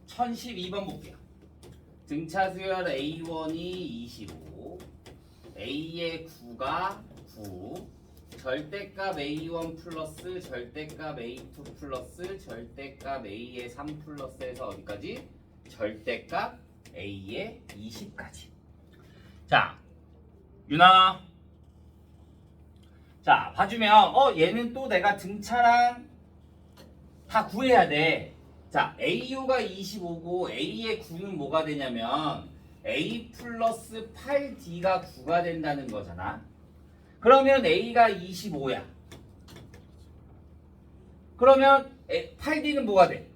1012번 볼게요. 등차 수열 A1이 25, A의 9가 9, 절대값 A1 플러스 절대값 A2 플러스 절대값 A의 3 플러스에서 어디까지? 절대값 A의 20까지. 자, 유나. 자, 봐주면 얘는 또 내가 등차랑 다 구해야 돼. 자, AU가 25고 A의 9는 뭐가 되냐면 A 플러스 8D가 9가 된다는 거잖아. 그러면 A가 25야. 그러면 8D는 뭐가 돼?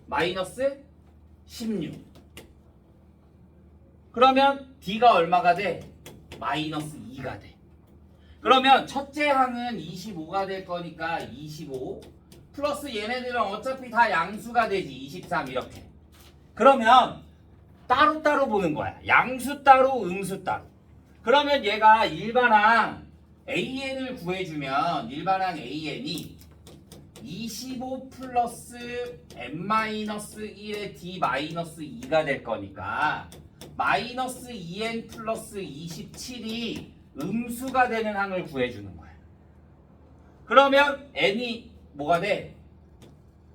마이너스 16. 그러면 D가 얼마가 돼? 마이너스 2가 돼. 그러면 첫째 항은 25가 될 거니까 25 플러스 얘네들은 어차피 다 양수가 되지 23 이렇게. 그러면 따로따로 보는 거야. 양수 따로 음수 따로. 그러면 얘가 일반항 AN을 구해주면 일반항 AN이 25 플러스 n-1의 d-2가 될 거니까 마이너스 2n 플러스 27이 음수가 되는 항을 구해주는 거야. 그러면 n이 뭐가 돼?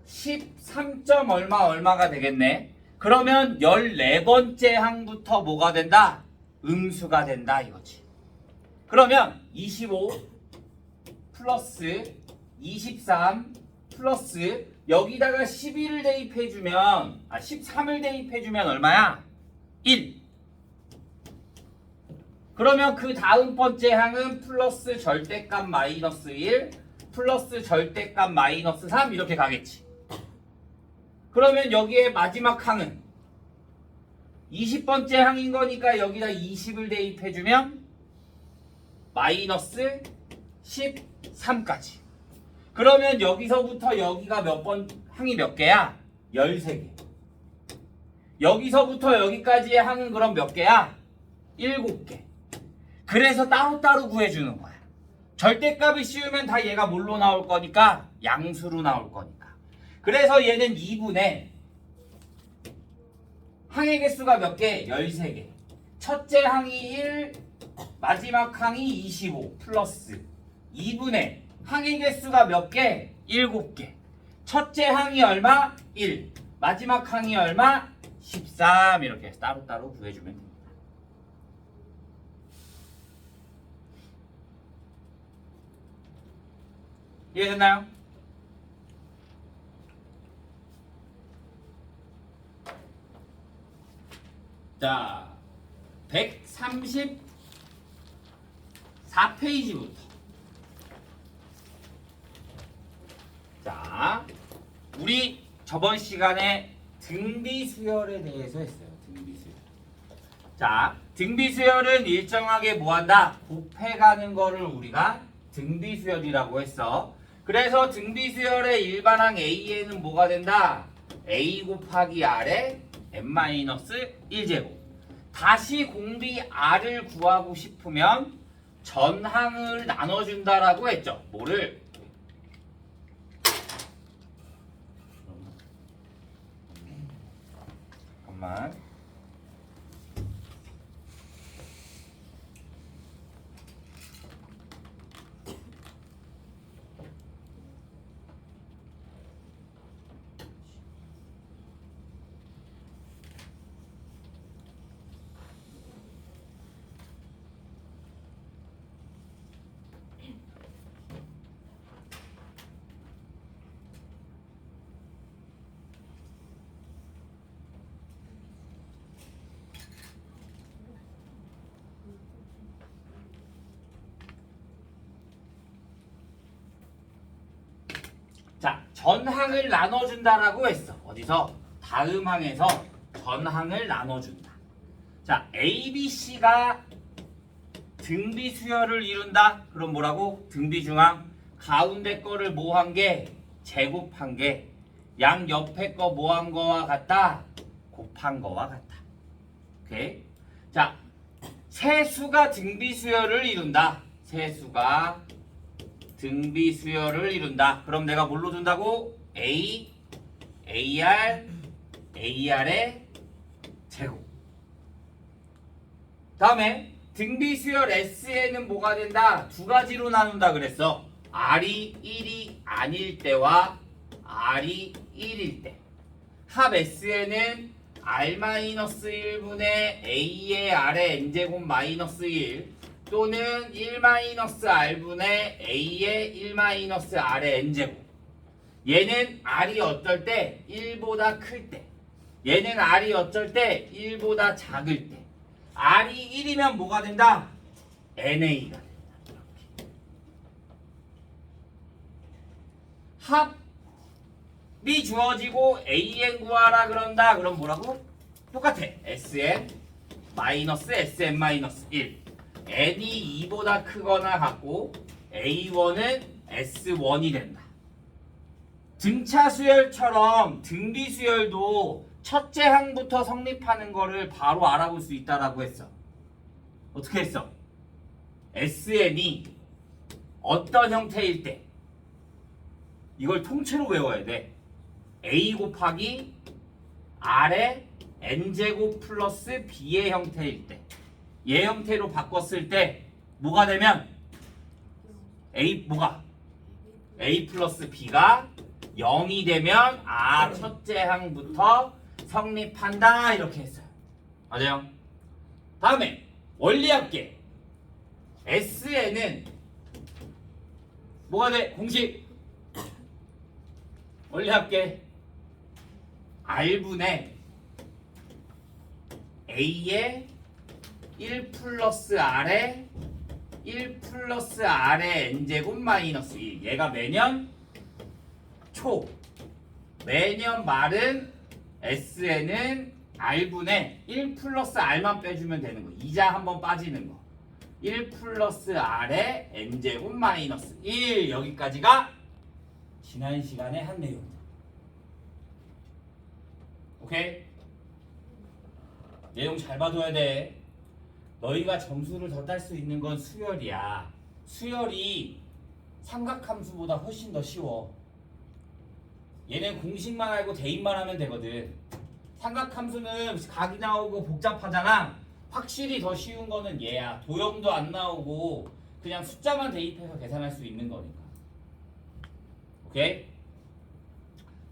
13. 얼마가 되겠네. 그러면 14번째 항부터 뭐가 된다? 음수가 된다 이거지. 그러면 25 플러스 23 플러스 여기다가 11을 대입해주면 13을 대입해주면 얼마야? 1. 그러면 그 다음 번째 항은 플러스 절대값 마이너스 1 플러스 절대값 마이너스 3 이렇게 가겠지. 그러면 여기에 마지막 항은 20번째 항인 거니까 여기다 20을 대입해주면 마이너스 13까지. 그러면 여기서부터 여기가 몇 번 항이 몇 개야? 13개. 여기서부터 여기까지의 항은 그럼 몇 개야? 7개. 그래서 따로따로 구해주는 거야. 절대값을 씌우면 다 얘가 뭘로 나올 거니까? 양수로 나올 거니까. 그래서 얘는 2분의 항의 개수가 몇 개? 13개. 첫째 항이 1, 마지막 항이 25 플러스 2분의 항의 개수가 몇 개? 7개. 첫째 항이 얼마? 1. 마지막 항이 얼마? 13. 이렇게 해서 따로따로 구해주면 됩니다. 이해됐나요? 자, 134페이지부터. 자, 우리 저번 시간에 등비수열에 대해서 했어요. 등비수열. 자, 등비수열은 일정하게 뭐한다? 곱해가는 거를 우리가 등비수열이라고 했어. 그래서 등비수열의 일반항 AN은 뭐가 된다? A 곱하기 R의 n-1제곱. 다시 공비 R을 구하고 싶으면 전항을 나눠준다라고 했죠. 뭐를? 잠깐만. 자, 전항을 나눠준다라고 했어. 어디서? 다음 항에서 전항을 나눠준다. 자, A, B, C가 등비수열을 이룬다. 그럼 뭐라고? 등비중항. 가운데 거를 뭐 한 게? 제곱한 게. 양 옆에 거 뭐 한 거와 같다? 곱한 거와 같다. 오케이? 자, 세수가 등비수열을 이룬다. 세수가 등비수열을 이룬다. 그럼 내가 뭘로 준다고? A, AR의 제곱. 다음에 등비수열 S에는 뭐가 된다? 두 가지로 나눈다 그랬어. R이 1이 아닐 때와 R이 1일 때. 합 S에는 R-1분의 A의 R의 N제곱 마이너스 1 또는 1-R분의 A의 1-R의 N제곱. 얘는 R이 어떨 때? 1보다 클 때. 얘는 R이 어쩔 때? 1보다 작을 때. R이 1이면 뭐가 된다? NA가 된다. 이렇게. 합이 주어지고 AN 구하라 그런다. 그럼 뭐라고? 똑같아. SN 마이너스 SM 마이너스 1. N이 2보다 크거나 같고 A1은 S1이 된다. 등차 수열처럼 등비 수열도 첫째 항부터 성립하는 거를 바로 알아볼 수 있다라고 했어. 어떻게 했어? SN이 어떤 형태일 때 이걸 통째로 외워야 돼. A 곱하기 R의 N제곱 플러스 B의 형태일 때, 얘 형태로 바꿨을 때 뭐가 되면 A 플러스 B가 0이 되면 첫째 항부터 성립한다 이렇게 했어요. 맞아요? 다음에 원리합계 SN은 뭐가 돼? 공식 원리합계 R분의 A의 1 플러스 R의 1 플러스 R의 N제곱 마이너스 1. 얘가 매년 초, 매년 말은 SN은 R분의 1 플러스 R만 빼주면 되는 거. 이자 한번 빠지는 거. 1 플러스 R의 N제곱 마이너스 1. 여기까지가 지난 시간에 한 내용. 오케이? 내용 잘 봐둬야 돼. 너희가 점수를 더 딸 수 있는 건 수열이야. 수열이 삼각함수보다 훨씬 더 쉬워. 얘는 공식만 알고 대입만 하면 되거든. 삼각함수는 각이 나오고 복잡하잖아. 확실히 더 쉬운 거는 얘야. 도형도 안 나오고 그냥 숫자만 대입해서 계산할 수 있는 거니까. 오케이?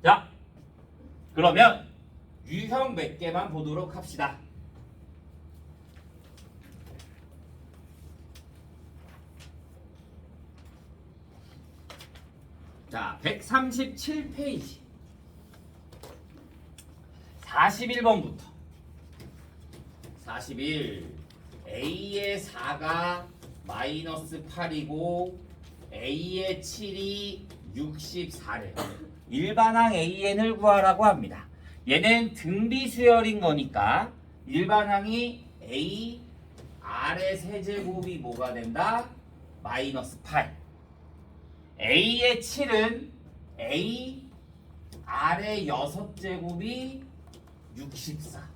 자, 그러면 유형 몇 개만 보도록 합시다. 자, 137페이지 41번부터 41 A의 4가 마이너스 8이고 A의 7이 64래. 일반항 AN을 구하라고 합니다. 얘는 등비수열인 거니까 일반항이 A R의 세제곱이 뭐가 된다? 마이너스 8. A의 7은 A R의 6제곱이 64.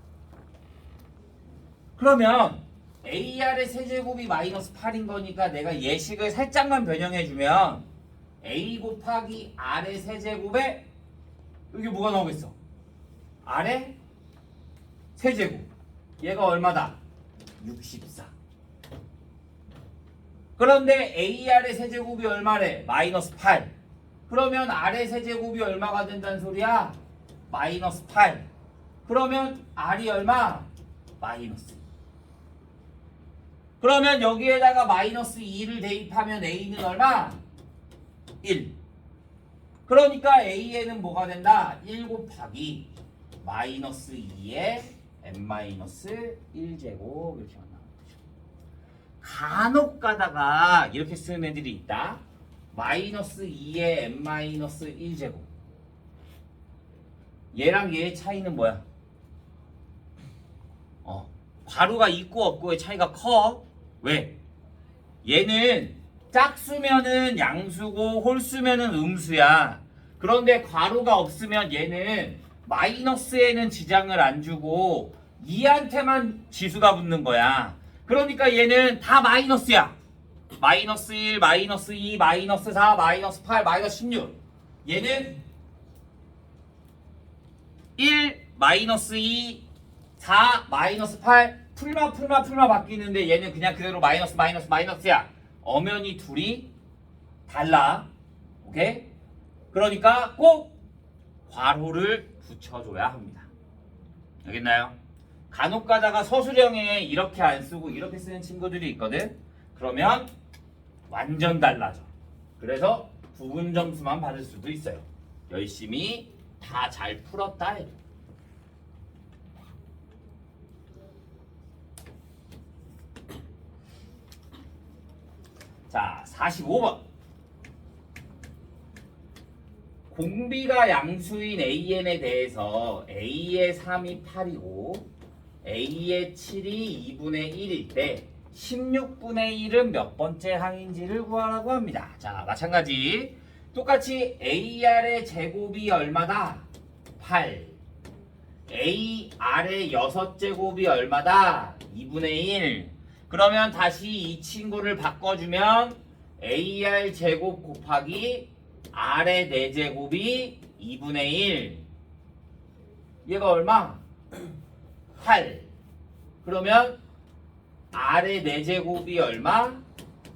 그러면 AR의 세제곱이 마이너스 8인 거니까 내가 예식을 살짝만 변형해주면 A 곱하기 R의 세제곱에 여기 뭐가 나오겠어? R의 세제곱. 얘가 얼마다? 64. 그런데 AR의 세제곱이 얼마래? 마이너스 8. 그러면 R의 세제곱이 얼마가 된다는 소리야? 마이너스 8. 그러면 R이 얼마? 마이너스. 그러면 여기에다가 마이너스 2를 대입하면 A는 얼마? 1. 그러니까 A에는 뭐가 된다? 1 곱하기 마이너스 2의 n-1제곱 이렇게 나오는 거죠. 간혹 가다가 이렇게 쓰는 애들이 있다. 마이너스 2의 n-1제곱. 얘랑 얘의 차이는 뭐야? 괄호가 있고 없고의 차이가 커. 왜? 얘는 짝수면은 양수고 홀수면은 음수야. 그런데 괄호가 없으면 얘는 마이너스에는 지장을 안 주고 2한테만 지수가 붙는 거야. 그러니까 얘는 다 마이너스야. 마이너스 1, 마이너스 2, 마이너스 4, 마이너스 8, 마이너스 16. 얘는 1 마이너스 2 4 마이너스 8 풀마 바뀌는데 얘는 그냥 그대로 마이너스야. 엄연히 둘이 달라. 오케이? 그러니까 꼭 괄호를 붙여줘야 합니다. 알겠나요? 간혹 가다가 서술형에 이렇게 안 쓰고 이렇게 쓰는 친구들이 있거든. 그러면 완전 달라져. 그래서 부분 점수만 받을 수도 있어요. 열심히 다 잘 풀었다 해도. 자, 45번. 공비가 양수인 AN에 대해서 A의 3이 8이고 A의 7이 2분의 1일 때 16분의 1은 몇 번째 항인지를 구하라고 합니다. 자, 마찬가지. 똑같이 AR의 제곱이 얼마다? 8. AR의 6제곱이 얼마다? 2분의 1. 그러면 다시 이 친구를 바꿔주면 AR 제곱 곱하기 R의 4제곱이 2분의 1. 얘가 얼마? 8. 그러면 R의 4제곱이 얼마?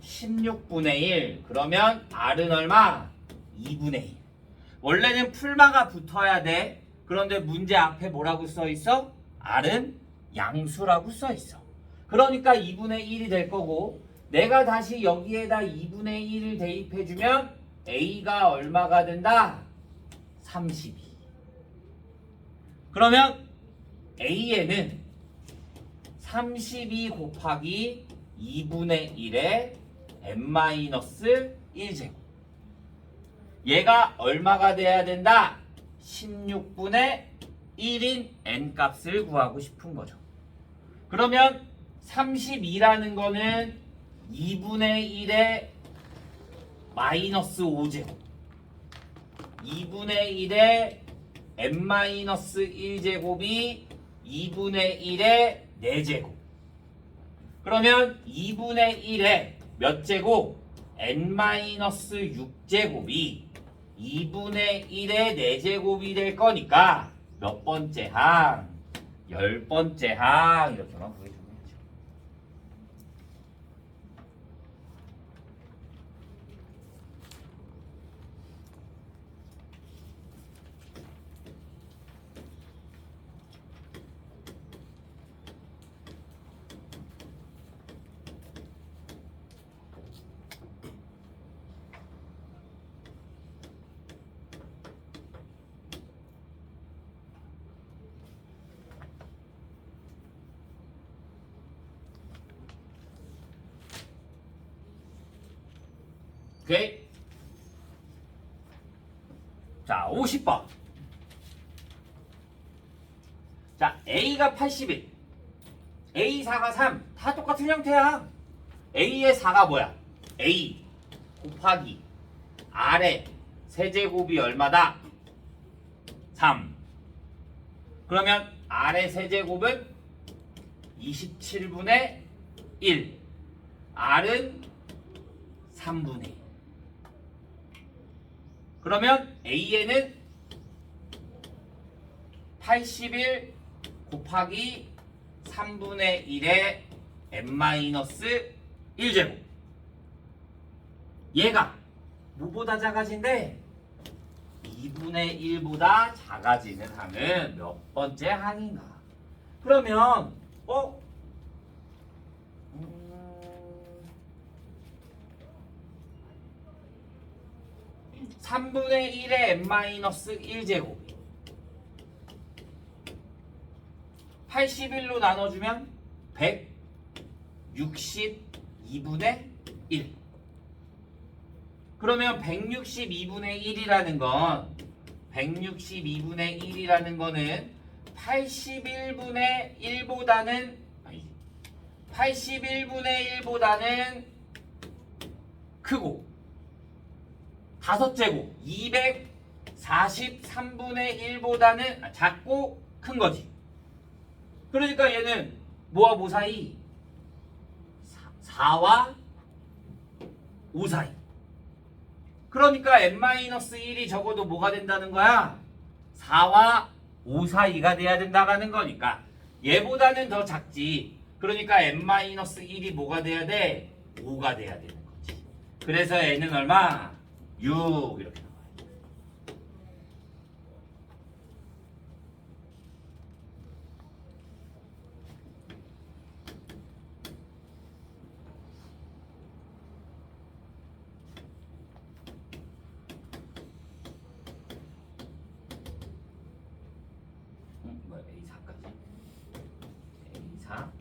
16분의 1. 그러면 R은 얼마? 2분의 1. 원래는 풀마가 붙어야 돼. 그런데 문제 앞에 뭐라고 써있어? R은 양수라고 써있어. 그러니까 2분의 1이 될 거고 내가 다시 여기에다 2분의 1을 대입해주면 A가 얼마가 된다? 32. 그러면 A에는 32 곱하기 2분의 1에 n-1제곱. 얘가 얼마가 돼야 된다? 16분의 1인 n값을 구하고 싶은 거죠. 그러면 32라는 거는 2분의 1에 마이너스 5제곱 2분의 1에 n-1제곱이 2분의 1에 4제곱. 그러면 2분의 1에 몇 제곱? n-6제곱이 2분의 1에 4제곱이 될 거니까 몇 번째 항? 10번째 항. 이렇게만 구해주면 되죠. 오케이? 자, 50번. 자, A가 81, A4가 3. 다 똑같은 형태야. A의 4가 뭐야? A 곱하기 R의 세제곱이 얼마다? 3. 그러면 R의 세제곱은 27분의 1. R은 3분의 1. 그러면 A에는 81 곱하기 3분의 1의 n-1제곱. 얘가 뭐보다 작아진대? 2분의 1보다 작아지는 항은 몇 번째 항인가? 그러면 3분의 1의 n-1제곱이 81로 나눠주면 162분의 1. 그러면 162분의 1이라는 건 81분의 1보다는 크고 5제곱 243분의 1보다는 작고 큰 거지. 그러니까 얘는 뭐와 뭐 사이? 4와 5 사이. 그러니까 n-1이 적어도 뭐가 된다는 거야? 4와 5 사이가 돼야 된다라는 거니까 얘보다는 더 작지. 그러니까 n-1이 뭐가 돼야 돼? 5가 돼야 되는 거지. 그래서 n은 얼마? 6 이렇게 나와요. 뭐야 A4까지? A4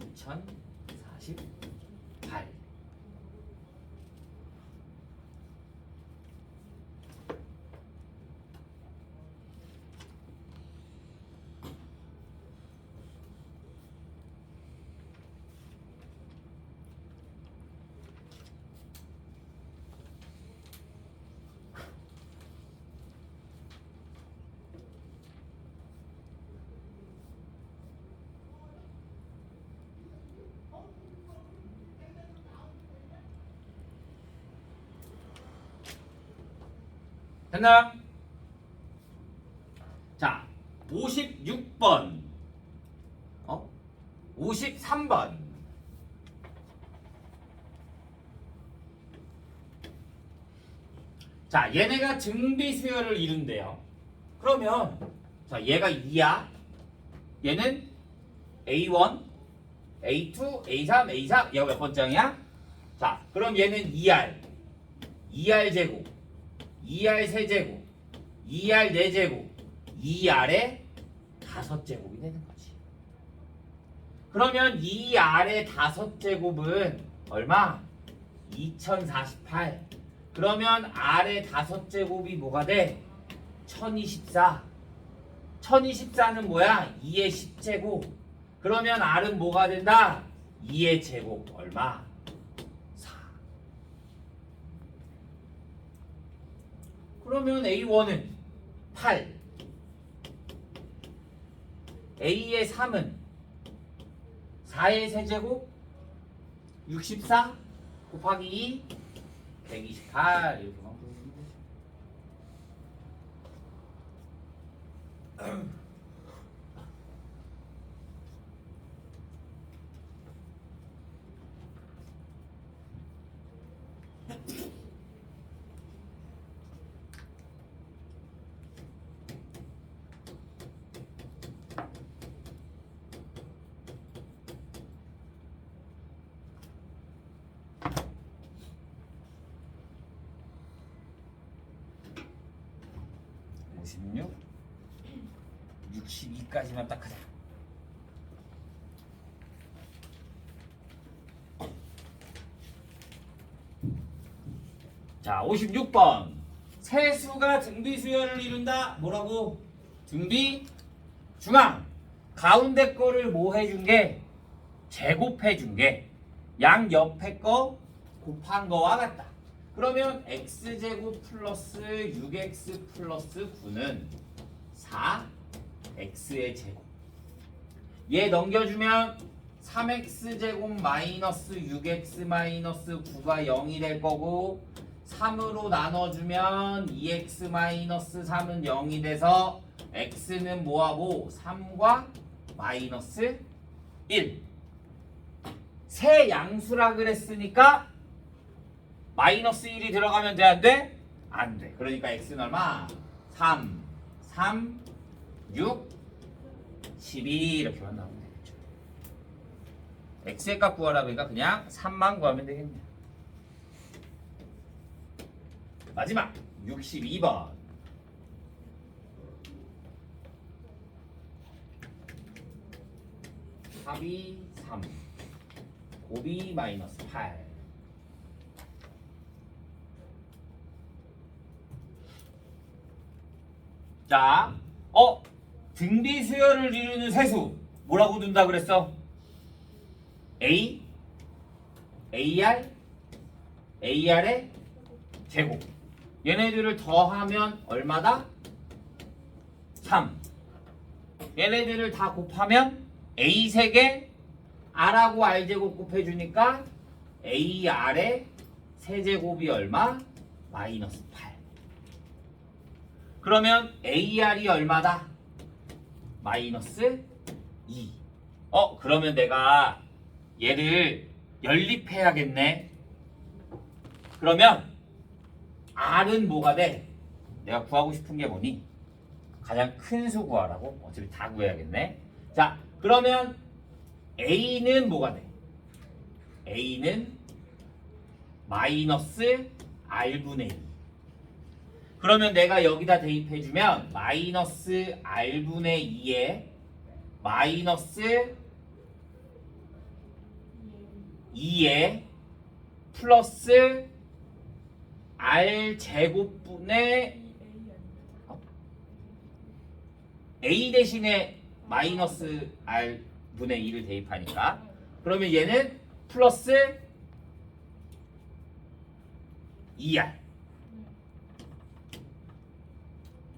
2048. 됐나? 자, 56번. 53번. 자, 얘네가 등비 수열을 이룬대요. 그러면 자, 얘가 2야. 얘는 A1, A2, A3, A4. 얘가 몇 번째야? 자, 그럼 얘는 2R, 2R 제곱, 2R 세제곱, 2R 4제곱, 2R의 5제곱이 되는 거지. 그러면 2R의 5제곱은 얼마? 2048. 그러면 R의 5제곱이 뭐가 돼? 1024. 1024는 뭐야? 2의 10제곱. 그러면 R은 뭐가 된다? 2의 제곱 얼마? 4. 그러면 A1은 8, A의 3은 4의 세제곱 64 곱하기 2 128 이렇게만 보시면 되죠. 56, 62까지만 딱 하자. 자, 56번. 세수가 등비 수열을 이룬다. 뭐라고? 등비 중앙. 가운데 거를 뭐 해준 게? 제곱해 준 게. 양 옆에 거 곱한 거와 같다. 그러면 x제곱 플러스 6x 플러스 9는 4x의 제곱. 얘 넘겨주면 3x제곱 마이너스 6x 마이너스 9가 0이 될 거고 3으로 나눠주면 2x 마이너스 3은 0이 돼서 x는 뭐하고 3과 마이너스 1. 세 양수라 그랬으니까 마이너스 1이 들어가면 돼, 안 돼? 안 돼. 그러니까 x는 얼마? 3, 3, 6, 12 이렇게만 나오면 되겠죠. x의 값 구하라 그러니까 그냥 3만 구하면 되겠네. 마지막 62번. 합이 3, 곱이 마이너스 8. 자, 등비 수열을 이루는 세수 뭐라고 둔다 그랬어? A, AR, AR의 제곱. 얘네들을 더하면 얼마다? 3. 얘네들을 다 곱하면 A 3개, R하고 R 제곱 곱해주니까 AR의 세제곱이 얼마? 마이너스 8. 그러면 AR이 얼마다? 마이너스 2. 그러면 내가 얘를 연립해야겠네. 그러면 R은 뭐가 돼? 내가 구하고 싶은 게 뭐니? 가장 큰 수 구하라고? 어차피 다 구해야겠네. 자, 그러면 A는 뭐가 돼? A는 마이너스 R분의 2. 그러면 내가 여기다 대입해주면 마이너스 R분의 2에 마이너스 2에 플러스 R 제곱분의 A 대신에 마이너스 R분의 2를 대입하니까 그러면 얘는 플러스 2R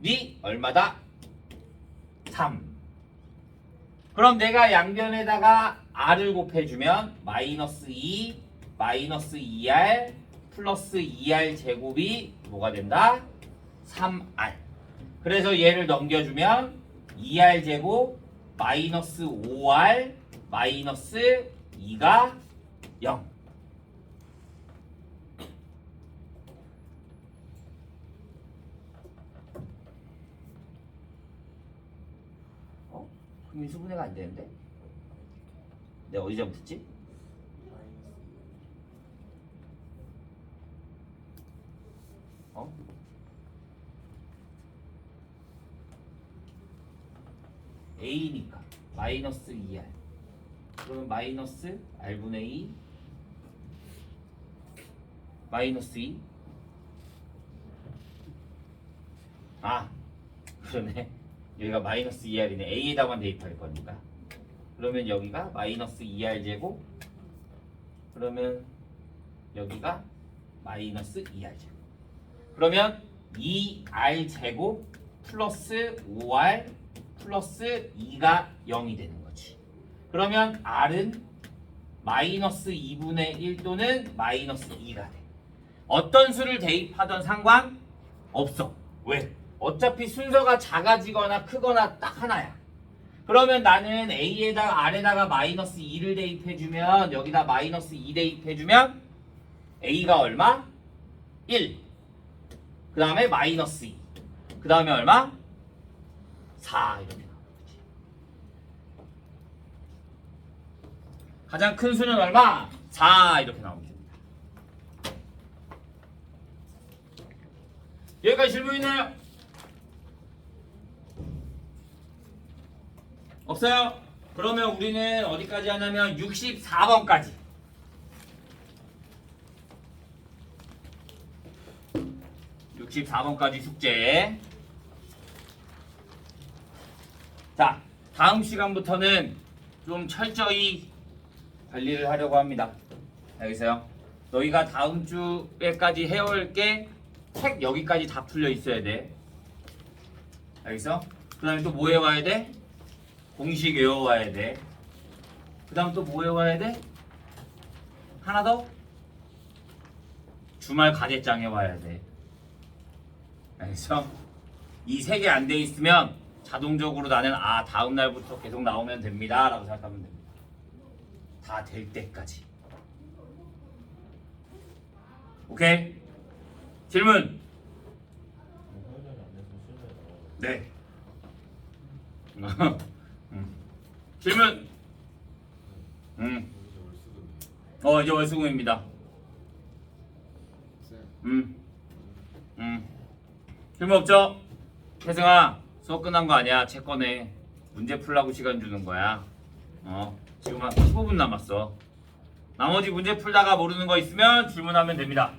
이 얼마다? 3. 그럼 내가 양변에다가 R을 곱해주면 마이너스 2 마이너스 2R 플러스 2R 제곱이 뭐가 된다? 3R. 그래서 얘를 넘겨주면 2R 제곱 마이너스 5R 마이너스 2가 0. 그럼 인수분해가 안 되는데? 내가 어디 잘못했지? A니까 마이너스 2R 그러면 마이너스 R분의 2 마이너스 2 그러네 여기가 마이너스 2R이네 A에다만 대입할 거니까 그러면 여기가 마이너스 2R 제곱 그러면 여기가 마이너스 2R 제곱 그러면 2R 제곱 플러스 5R 플러스 2가 0이 되는 거지. 그러면 R은 마이너스 2분의 1 또는 마이너스 2가 돼. 어떤 수를 대입하던 상관 없어. 왜? 어차피 순서가 작아지거나 크거나 딱 하나야. 그러면 나는 A에다가 R에다가 마이너스 2를 대입해주면 여기다 마이너스 2 대입해주면 A가 얼마? 1. 그 다음에 마이너스 2. 그 다음에 얼마? 4 이렇게 나오는 거지. 가장 큰 수는 얼마? 4 이렇게 나오면 됩니다. 여기까지 질문 있나요? 없어요? 그러면 우리는 어디까지 하냐면 64번까지. 숙제. 자, 다음 시간부터는 좀 철저히 관리를 하려고 합니다. 알겠어요? 너희가 다음 주에까지 해올 게 책 여기까지 다 풀려 있어야 돼. 알겠어? 그 다음에 또 뭐 해와야 돼? 공식 외워와야 돼. 그 다음 또 뭐 해와야 돼? 하나 더? 주말 과제장 해와야 돼. 알겠어? 이 세 개 안 돼 있으면 자동적으로 나는 다음 날부터 계속 나오면 됩니다 라고 생각하면 됩니다. 다 될 때까지. 오케이? 질문? 네. 질문? 이제 월수금입니다. 질문 없죠? 혜승아, 수업 끝난 거 아니야? 책 꺼내. 문제 풀라고 시간 주는 거야. 지금 한 15분 남았어. 나머지 문제 풀다가 모르는 거 있으면 질문하면 됩니다.